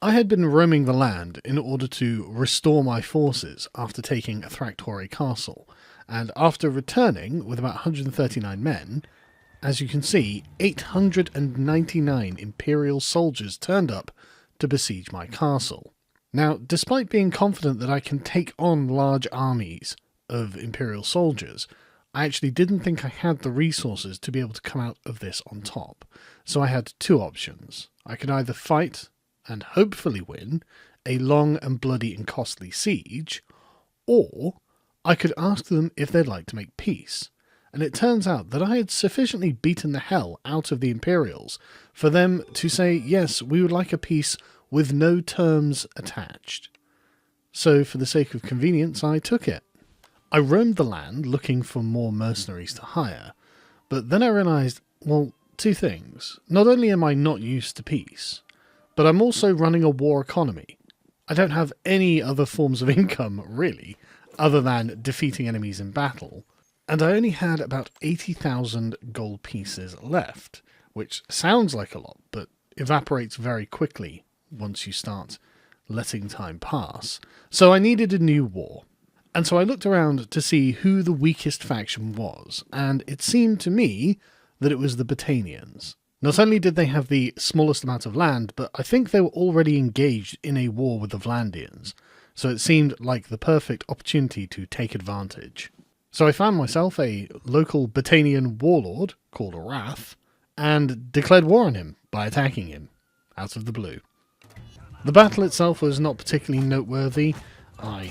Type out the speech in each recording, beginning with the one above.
I had been roaming the land in order to restore my forces after taking Thractori Castle, and after returning with about 139 men, as you can see, 899 Imperial soldiers turned up to besiege my castle. Now, despite being confident that I can take on large armies of Imperial soldiers, I actually didn't think I had the resources to be able to come out of this on top. So I had two options. I could either fight and hopefully win a long and bloody and costly siege, or I could ask them if they'd like to make peace. And it turns out that I had sufficiently beaten the hell out of the Imperials for them to say, yes, we would like a peace with no terms attached. So for the sake of convenience, I took it. I roamed the land looking for more mercenaries to hire, but then I realised, well, two things. Not only am I not used to peace, but I'm also running a war economy. I don't have any other forms of income, really, other than defeating enemies in battle, and I only had about 80,000 gold pieces left, which sounds like a lot, but evaporates very quickly once you start letting time pass. So I needed a new war. And so I looked around to see who the weakest faction was, and it seemed to me that it was the Battanians. Not only did they have the smallest amount of land, but I think they were already engaged in a war with the Vlandians, so it seemed like the perfect opportunity to take advantage. So I found myself a local Battanian warlord called Wrath, and declared war on him by attacking him, out of the blue. The battle itself was not particularly noteworthy. I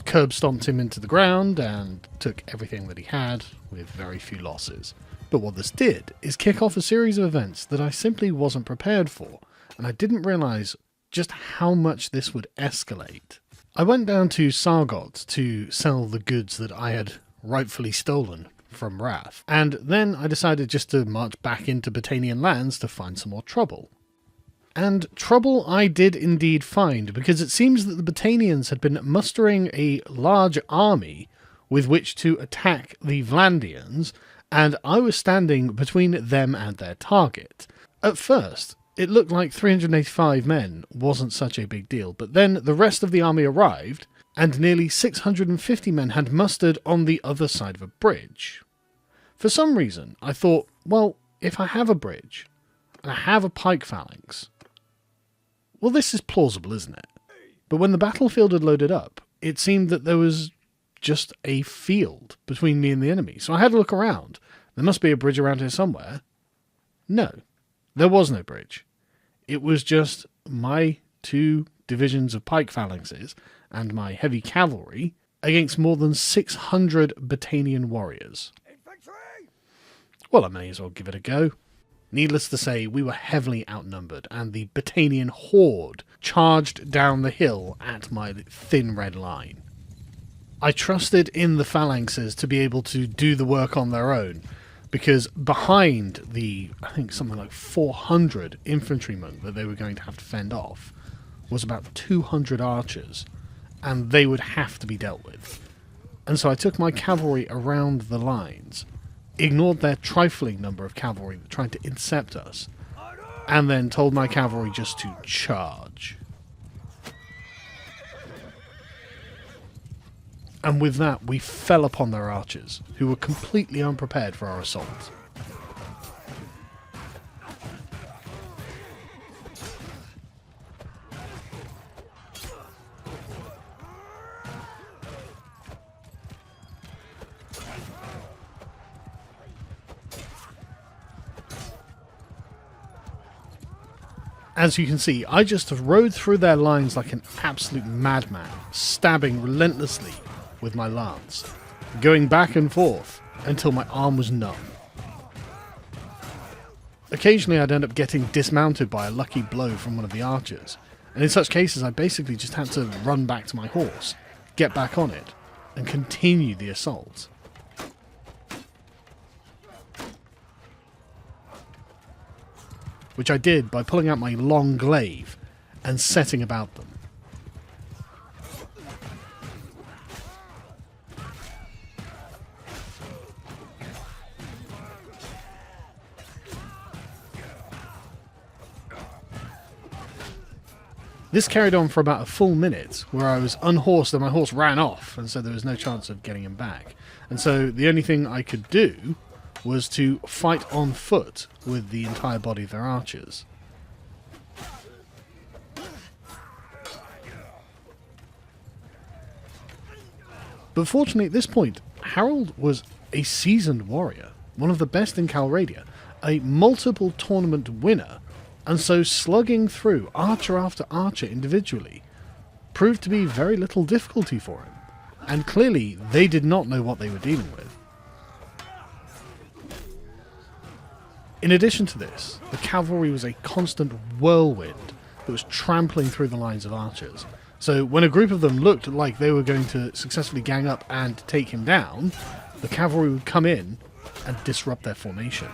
curb stomped him into the ground and took everything that he had with very few losses. But what this did is kick off a series of events that I simply wasn't prepared for, and I didn't realise just how much this would escalate. I went down to Sargot to sell the goods that I had rightfully stolen from Wrath, and then I decided just to march back into Battanian lands to find some more trouble. And trouble I did indeed find, because it seems that the Battanians had been mustering a large army with which to attack the Vlandians, and I was standing between them and their target. At first, it looked like 385 men wasn't such a big deal, but then the rest of the army arrived, and nearly 650 men had mustered on the other side of a bridge. For some reason, I thought, well, if I have a bridge, and I have a pike phalanx, well, this is plausible, isn't it? But when the battlefield had loaded up, it seemed that there was just a field between me and the enemy. So I had to look around. There must be a bridge around here somewhere. No, there was no bridge. It was just my two divisions of pike phalanxes and my heavy cavalry against more than 600 Battanian warriors. Infantry! Well, I may as well give it a go. Needless to say, we were heavily outnumbered, and the Battanian horde charged down the hill at my thin red line. I trusted in the phalanxes to be able to do the work on their own, because behind the, I think something like 400 infantrymen that they were going to have to fend off, was about 200 archers, and they would have to be dealt with. And so I took my cavalry around the lines, ignored their trifling number of cavalry trying to intercept us, and then told my cavalry just to charge. And with that, we fell upon their archers, who were completely unprepared for our assault. As you can see, I just rode through their lines like an absolute madman, stabbing relentlessly with my lance, going back and forth until my arm was numb. Occasionally I'd end up getting dismounted by a lucky blow from one of the archers, and in such cases I basically just had to run back to my horse, get back on it, and continue the assault. Which I did by pulling out my long glaive and setting about them. This carried on for about a full minute, where I was unhorsed and my horse ran off, and so there was no chance of getting him back. And so the only thing I could do was to fight on foot with the entire body of their archers. But fortunately at this point, Harold was a seasoned warrior, one of the best in Calradia, a multiple tournament winner, and so slugging through archer after archer individually proved to be very little difficulty for him. And clearly they did not know what they were dealing with. In addition to this, the cavalry was a constant whirlwind that was trampling through the lines of archers. So when a group of them looked like they were going to successfully gang up and take him down, the cavalry would come in and disrupt their formation.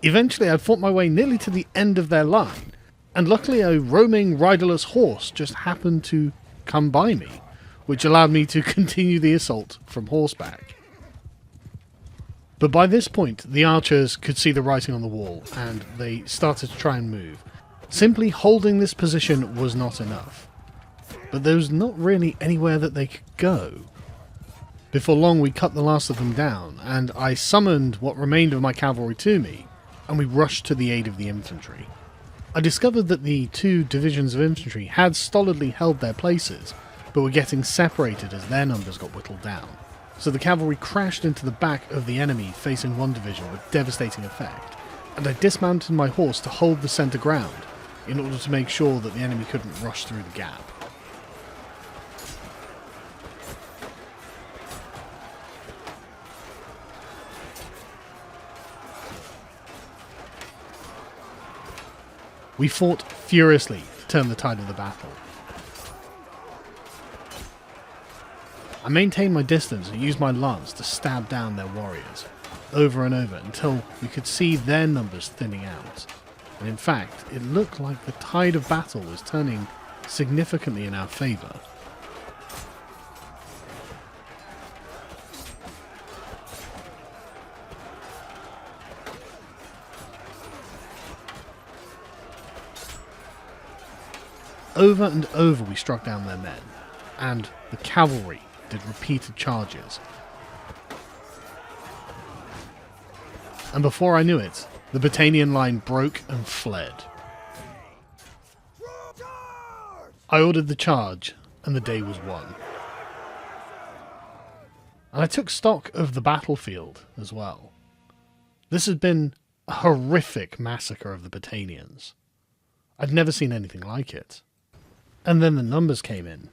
Eventually I fought my way nearly to the end of their line, and luckily a roaming riderless horse just happened to come by me, which allowed me to continue the assault from horseback. But by this point the archers could see the writing on the wall, and they started to try and move. Simply holding this position was not enough, but there was not really anywhere that they could go. Before long we cut the last of them down, and I summoned what remained of my cavalry to me, and we rushed to the aid of the infantry. I discovered that the two divisions of infantry had stolidly held their places, but were getting separated as their numbers got whittled down. So the cavalry crashed into the back of the enemy facing one division with devastating effect, and I dismounted my horse to hold the centre ground in order to make sure that the enemy couldn't rush through the gap. We fought furiously to turn the tide of the battle. I maintained my distance and used my lance to stab down their warriors, over and over, until we could see their numbers thinning out. And in fact, it looked like the tide of battle was turning significantly in our favour. Over and over we struck down their men, and the cavalry did repeated charges. And before I knew it, the Battanian line broke and fled. I ordered the charge, and the day was won. And I took stock of the battlefield as well. This had been a horrific massacre of the Battanians. I'd never seen anything like it. And then the numbers came in,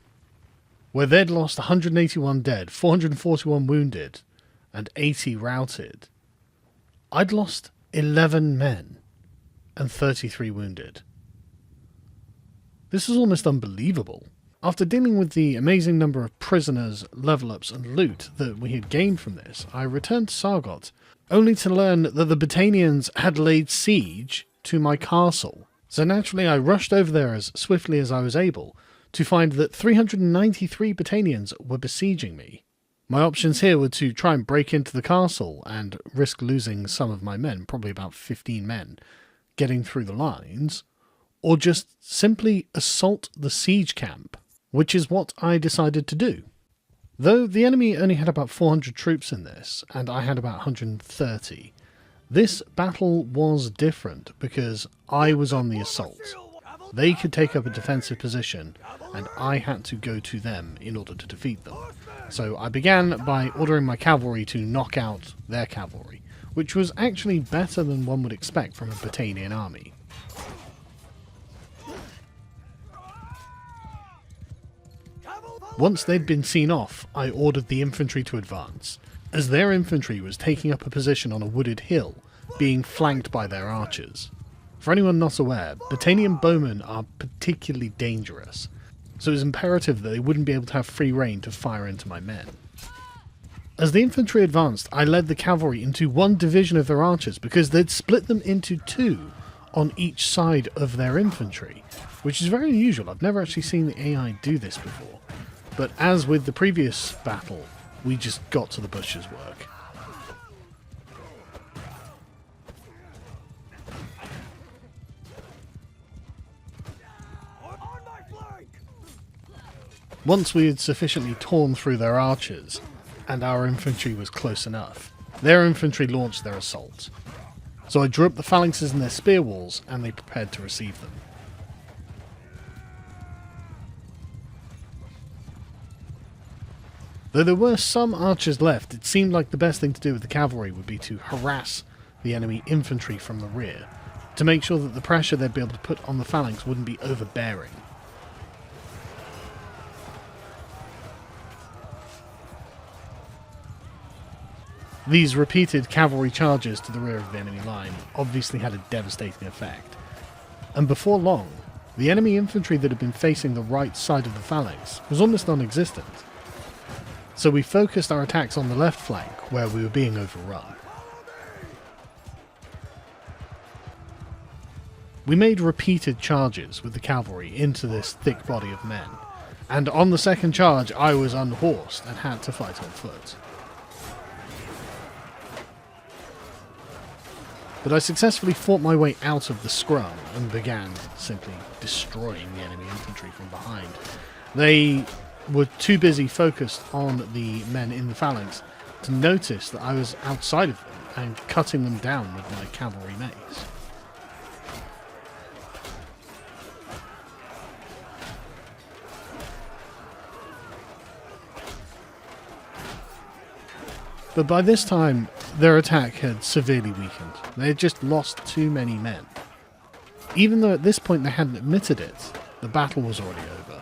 where they'd lost 181 dead, 441 wounded, and 80 routed. I'd lost 11 men and 33 wounded. This was almost unbelievable. After dealing with the amazing number of prisoners, level-ups and loot that we had gained from this, I returned to Sargot, only to learn that the Battanians had laid siege to my castle. So naturally I rushed over there as swiftly as I was able, to find that 393 Battanians were besieging me. My options here were to try and break into the castle and risk losing some of my men, probably about 15 men, getting through the lines, or just simply assault the siege camp, which is what I decided to do. Though the enemy only had about 400 troops in this, and I had about 130, this battle was different because I was on the assault. They could take up a defensive position, and I had to go to them in order to defeat them. So I began by ordering my cavalry to knock out their cavalry, which was actually better than one would expect from a Battanian army. Once they'd been seen off, I ordered the infantry to advance, as their infantry was taking up a position on a wooded hill, being flanked by their archers. For anyone not aware, Battanian bowmen are particularly dangerous, so it was imperative that they wouldn't be able to have free rein to fire into my men. As the infantry advanced, I led the cavalry into one division of their archers because they'd split them into two on each side of their infantry, which is very unusual. I've never actually seen the AI do this before. But as with the previous battle, we just got to the butcher's work. Once we had sufficiently torn through their archers, and our infantry was close enough, their infantry launched their assault. So I drew up the phalanxes in their spear walls, and they prepared to receive them. Though there were some archers left, it seemed like the best thing to do with the cavalry would be to harass the enemy infantry from the rear, to make sure that the pressure they'd be able to put on the phalanx wouldn't be overbearing. These repeated cavalry charges to the rear of the enemy line obviously had a devastating effect, and before long, the enemy infantry that had been facing the right side of the phalanx was almost non-existent. So we focused our attacks on the left flank, where we were being overrun. We made repeated charges with the cavalry into this thick body of men, and on the second charge I was unhorsed and had to fight on foot. But I successfully fought my way out of the scrum and began simply destroying the enemy infantry from behind. They were too busy focused on the men in the phalanx to notice that I was outside of them and cutting them down with my cavalry mace. But by this time, their attack had severely weakened. They had just lost too many men. Even though at this point they hadn't admitted it, the battle was already over.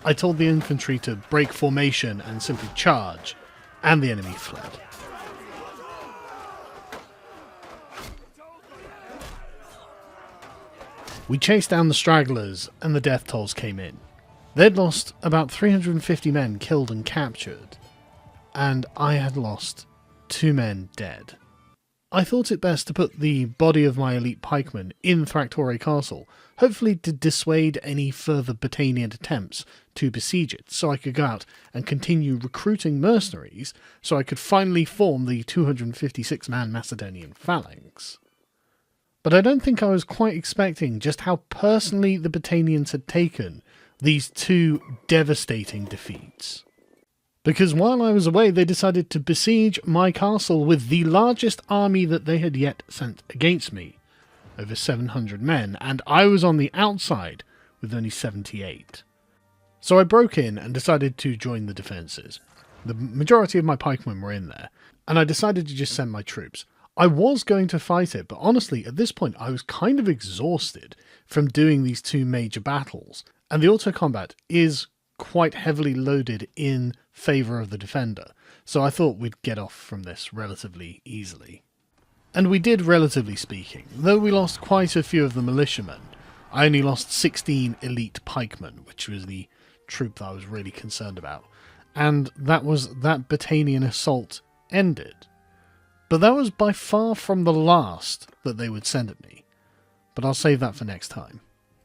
I told the infantry to break formation and simply charge, and the enemy fled. We chased down the stragglers, and the death tolls came in. They'd lost about 350 men killed and captured, and I had lost 2 men dead. I thought it best to put the body of my elite pikemen in Victories Castle, hopefully to dissuade any further Battanian attempts to besiege it, so I could go out and continue recruiting mercenaries, so I could finally form the 256-man Macedonian phalanx. But I don't think I was quite expecting just how personally the Battanians had taken these 2 devastating defeats. Because while I was away, they decided to besiege my castle with the largest army that they had yet sent against me, over 700 men, and I was on the outside with only 78. So I broke in and decided to join the defences. The majority of my pikemen were in there, and I decided to just send my troops. I was going to fight it, but honestly, at this point, I was kind of exhausted from doing these 2 major battles, and the auto-combat is quite heavily loaded in favour of the defender, so I thought we'd get off from this relatively easily. And we did, relatively speaking. Though we lost quite a few of the militiamen, I only lost 16 elite pikemen, which was the troop that I was really concerned about, and that Battanian assault ended. But that was by far from the last that they would send at me. But I'll save that for next time.